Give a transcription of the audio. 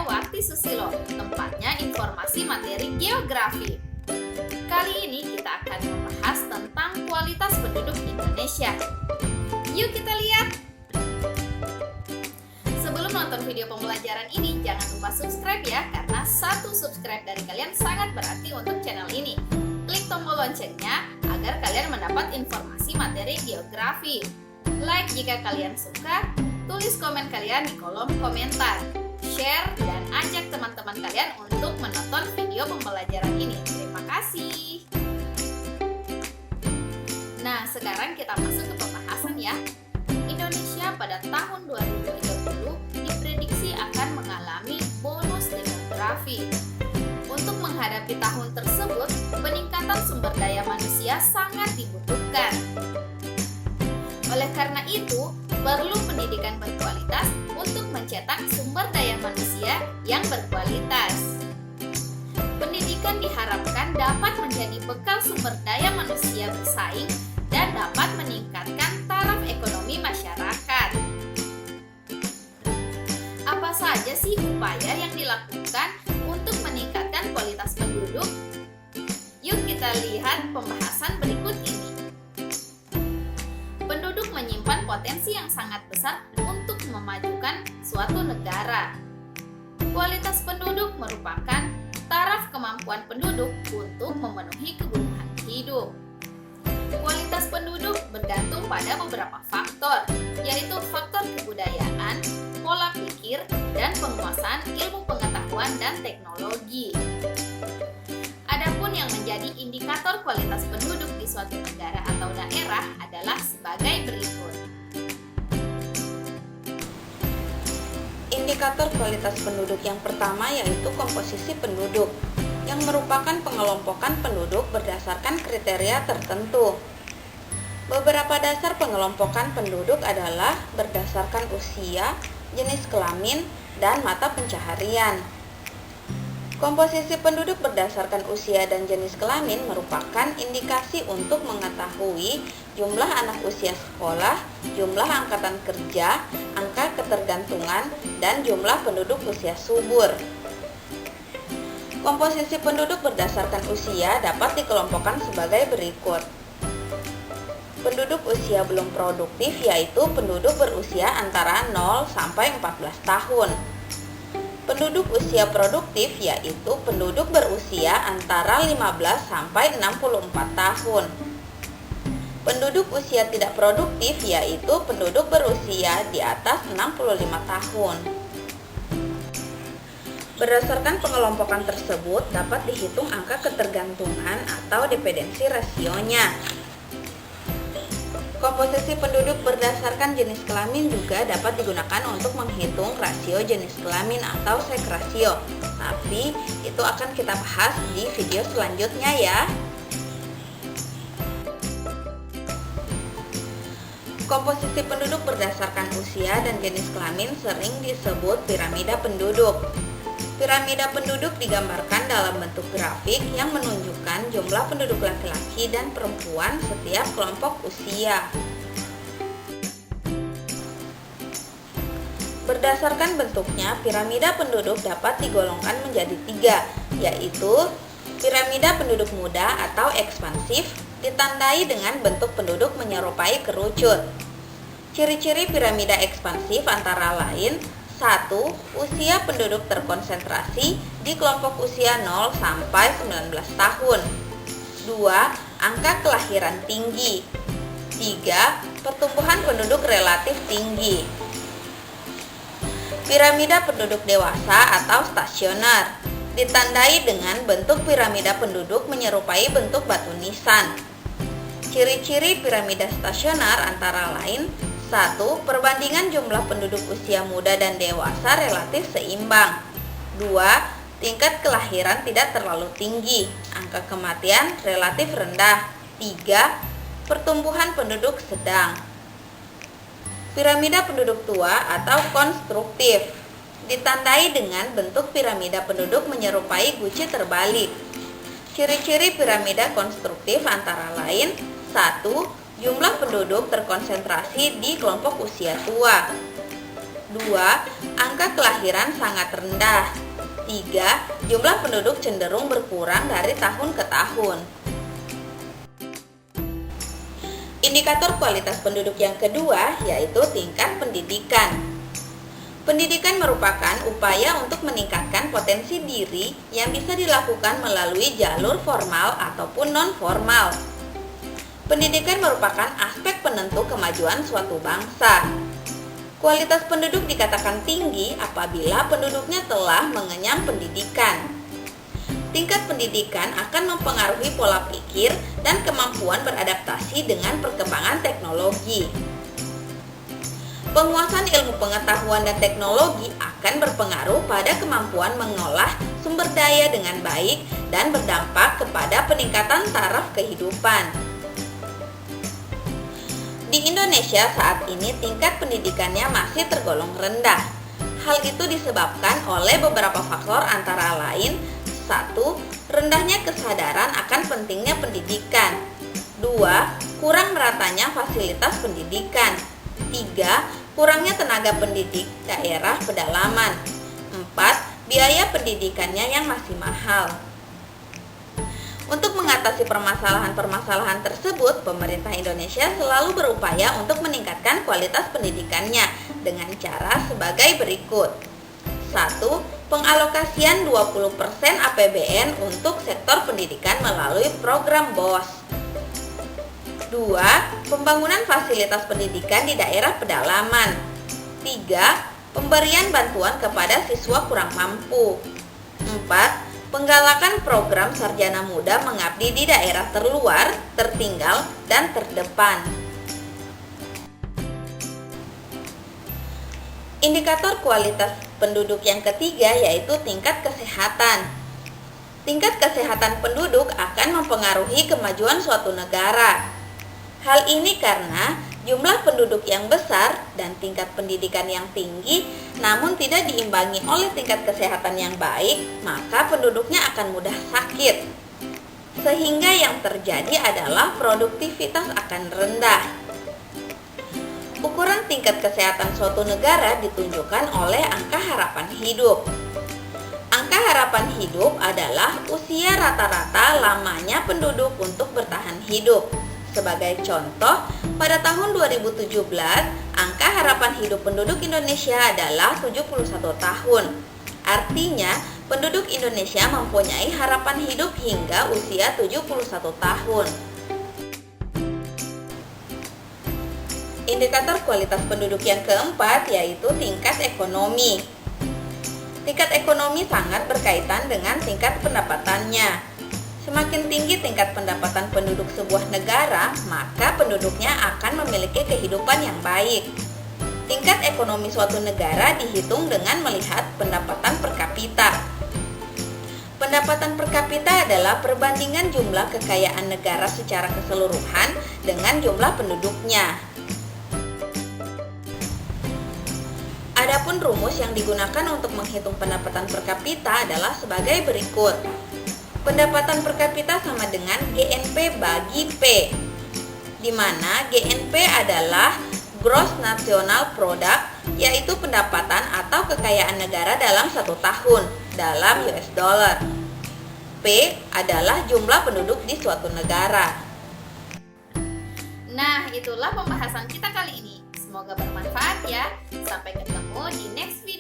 Warti Susilo, tempatnya informasi materi geografi. Kali ini kita akan membahas tentang kualitas penduduk Indonesia. Yuk kita lihat! Sebelum nonton video pembelajaran ini, jangan lupa subscribe ya, karena satu subscribe dari kalian sangat berarti untuk channel ini. Klik tombol loncengnya agar kalian mendapat informasi materi geografi. Like jika kalian suka, tulis komen kalian di kolom komentar. Share dan ajak teman-teman kalian untuk menonton video pembelajaran ini. Terima kasih. Nah, sekarang kita masuk ke pembahasan ya. Indonesia pada tahun 2030 diprediksi akan mengalami bonus demografi. Untuk menghadapi tahun tersebut, peningkatan sumber daya manusia sangat dibutuhkan. Oleh karena itu, perlu pendidikan berkualitas untuk mencetak sumber daya manusia yang berkualitas. Pendidikan diharapkan dapat menjadi bekal sumber daya manusia bersaing dan dapat meningkatkan taraf ekonomi masyarakat. Apa saja sih upaya yang dilakukan untuk meningkatkan kualitas penduduk? Yuk kita lihat pembahasan berikut ini. Penduduk menyimpan potensi yang sangat besar untuk memajukan suatu negara. Kualitas penduduk merupakan taraf kemampuan penduduk untuk memenuhi kebutuhan hidup. Kualitas penduduk bergantung pada beberapa faktor, yaitu faktor kebudayaan, pola pikir, dan penguasaan ilmu pengetahuan dan teknologi. Adapun yang menjadi indikator kualitas penduduk di suatu negara atau daerah adalah sebagai berikut. Indikator kualitas penduduk yang pertama yaitu komposisi penduduk, yang merupakan pengelompokan penduduk berdasarkan kriteria tertentu. Beberapa dasar pengelompokan penduduk adalah berdasarkan usia, jenis kelamin, dan mata pencaharian. Komposisi penduduk berdasarkan usia dan jenis kelamin merupakan indikasi untuk mengetahui jumlah anak usia sekolah, jumlah angkatan kerja, angka ketergantungan, dan jumlah penduduk usia subur. Komposisi penduduk berdasarkan usia dapat dikelompokkan sebagai berikut. Penduduk usia belum produktif yaitu penduduk berusia antara 0 sampai 14 tahun. Penduduk usia produktif yaitu penduduk berusia antara 15 sampai 64 tahun. Penduduk usia tidak produktif yaitu penduduk berusia di atas 65 tahun. Berdasarkan pengelompokan tersebut dapat dihitung angka ketergantungan atau dependensi rasionya. Komposisi penduduk berdasarkan jenis kelamin juga dapat digunakan untuk menghitung rasio jenis kelamin atau sex ratio. Tapi itu akan kita bahas di video selanjutnya ya. Komposisi penduduk berdasarkan usia dan jenis kelamin sering disebut piramida penduduk. Piramida penduduk digambarkan dalam bentuk grafik yang menunjukkan jumlah penduduk laki-laki dan perempuan setiap kelompok usia. Berdasarkan bentuknya, piramida penduduk dapat digolongkan menjadi 3, yaitu piramida penduduk muda atau ekspansif, ditandai dengan bentuk penduduk menyerupai kerucut. Ciri-ciri piramida ekspansif antara lain: 1. Usia penduduk terkonsentrasi di kelompok usia 0 sampai 19 tahun. 2. Angka kelahiran tinggi. 3. Pertumbuhan penduduk relatif tinggi. Piramida penduduk dewasa atau stasioner ditandai dengan bentuk piramida penduduk menyerupai bentuk batu nisan. Ciri-ciri piramida stasioner antara lain: 1. Perbandingan jumlah penduduk usia muda dan dewasa relatif seimbang. 2. Tingkat kelahiran tidak terlalu tinggi. Angka kematian relatif rendah. 3. Pertumbuhan penduduk sedang. Piramida penduduk tua atau konstruktif ditandai dengan bentuk piramida penduduk menyerupai guci terbalik. Ciri-ciri piramida konstruktif antara lain: 1. Jumlah penduduk terkonsentrasi di kelompok usia tua. 2. Angka kelahiran sangat rendah. 3. Jumlah penduduk cenderung berkurang dari tahun ke tahun. Indikator kualitas penduduk yang kedua yaitu tingkat pendidikan. Pendidikan merupakan upaya untuk meningkatkan potensi diri yang bisa dilakukan melalui jalur formal ataupun non-formal. Pendidikan merupakan aspek penentu kemajuan suatu bangsa. Kualitas penduduk dikatakan tinggi apabila penduduknya telah mengenyam pendidikan. Tingkat pendidikan akan mempengaruhi pola pikir dan kemampuan beradaptasi dengan perkembangan teknologi. Penguasaan ilmu pengetahuan dan teknologi akan berpengaruh pada kemampuan mengolah sumber daya dengan baik dan berdampak kepada peningkatan taraf kehidupan. Di Indonesia saat ini tingkat pendidikannya masih tergolong rendah. Hal itu disebabkan oleh beberapa faktor antara lain: 1. Rendahnya kesadaran akan pentingnya pendidikan. 2. Kurang meratanya fasilitas pendidikan. 3. Kurangnya tenaga pendidik daerah pedalaman. 4. Biaya pendidikannya yang masih mahal. Untuk mengatasi permasalahan-permasalahan tersebut, pemerintah Indonesia selalu berupaya untuk meningkatkan kualitas pendidikannya dengan cara sebagai berikut. 1. Pengalokasian 20% APBN untuk sektor pendidikan melalui program BOS. 2. Pembangunan fasilitas pendidikan di daerah pedalaman. 3. Pemberian bantuan kepada siswa kurang mampu. 4. Penggalakan program sarjana muda mengabdi di daerah terluar, tertinggal, dan terdepan. Indikator kualitas penduduk yang ketiga yaitu tingkat kesehatan. Tingkat kesehatan penduduk akan mempengaruhi kemajuan suatu negara. Hal ini karena jumlah penduduk yang besar dan tingkat pendidikan yang tinggi, namun tidak diimbangi oleh tingkat kesehatan yang baik, maka penduduknya akan mudah sakit. Sehingga yang terjadi adalah produktivitas akan rendah. Ukuran tingkat kesehatan suatu negara ditunjukkan oleh angka harapan hidup. Angka harapan hidup adalah usia rata-rata lamanya penduduk untuk bertahan hidup. Sebagai contoh, pada tahun 2017, angka harapan hidup penduduk Indonesia adalah 71 tahun. Artinya, penduduk Indonesia mempunyai harapan hidup hingga usia 71 tahun. Indikator kualitas penduduk yang keempat yaitu tingkat ekonomi. Tingkat ekonomi sangat berkaitan dengan tingkat pendapatannya. Semakin tinggi tingkat pendapatan penduduk sebuah negara, maka penduduknya akan memiliki kehidupan yang baik. Tingkat ekonomi suatu negara dihitung dengan melihat pendapatan per kapita. Pendapatan per kapita adalah perbandingan jumlah kekayaan negara secara keseluruhan dengan jumlah penduduknya. Adapun rumus yang digunakan untuk menghitung pendapatan per kapita adalah sebagai berikut. Pendapatan per kapita sama dengan GNP bagi P, di mana GNP adalah Gross National Product, yaitu pendapatan atau kekayaan negara dalam satu tahun dalam US dollar. P adalah jumlah penduduk di suatu negara. Nah, itulah pembahasan kita kali ini. Semoga bermanfaat ya. Sampai ketemu di next video.